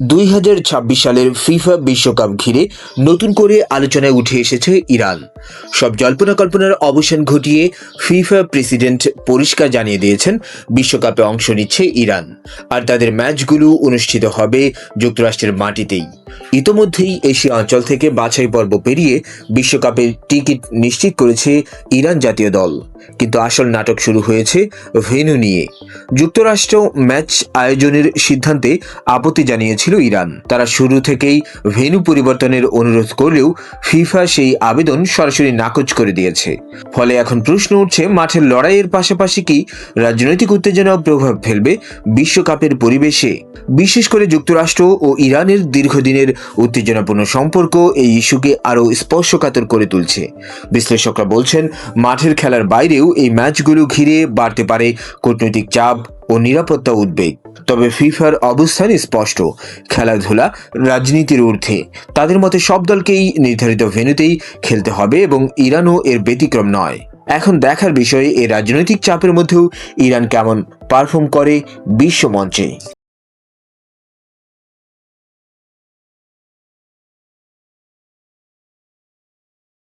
2026 সালের ফিফা বিশ্বকাপ ঘিরে নতুন করে আলোচনায় উঠে এসেছে ইরান। সব জল্পনা কল্পনার অবসান ঘটিয়ে ফিফা প্রেসিডেন্ট পরিষ্কার জানিয়ে দিয়েছেন বিশ্বকাপে অংশ নিচ্ছে ইরান, আর তাদের ম্যাচগুলো অনুষ্ঠিত হবে যুক্তরাষ্ট্রের মাটিতেই। ইতোমধ্যেই এশিয়া অঞ্চল থেকে বাছাই পর্ব পেরিয়ে বিশ্বকাপের টিকিট নিশ্চিত করেছে ইরান জাতীয় দল, কিন্তু আসল নাটক শুরু হয়েছে ভেন্যু নিয়ে। যুক্তরাষ্ট্র ম্যাচ আয়োজনের সিদ্ধান্তে আপত্তি জানিয়েছিল ইরান। তারা শুরু থেকেই ভেন্যু পরিবর্তনের অনুরোধ করলেও ফিফা সেই আবেদন সরাসরি নাকচ করে দিয়েছে। ফলে এখন প্রশ্ন উঠছে, মাঠের লড়াইয়ের পাশাপাশি কি রাজনৈতিক উত্তেজনাও প্রভাব ফেলবে বিশ্বকাপের পরিবেশে? বিশেষ করে যুক্তরাষ্ট্র ও ইরানের দীর্ঘদিনের উত্তেজনাপূর্ণ সম্পর্ক এই ইস্যুকে আরও স্পর্শকাতর করে তুলছে। বিশ্লেষকরা বলছেন, মাঠের খেলার বাইরেও এই ম্যাচগুলো ঘিরে বাড়তে পারে কূটনৈতিক চাপ ও নিরাপত্তা উদ্বেগ। তবে ফিফার অবস্থান স্পষ্ট, খেলাধুলা রাজনীতির ঊর্ধ্বে। তাদের মতে সব দলকেই নির্ধারিত ভেন্যুতেই খেলতে হবে এবং ইরানও এর ব্যতিক্রম নয়। এখন দেখার বিষয়, এই রাজনৈতিক চাপের মধ্যেও ইরান কেমন পারফর্ম করে বিশ্ব মঞ্চে।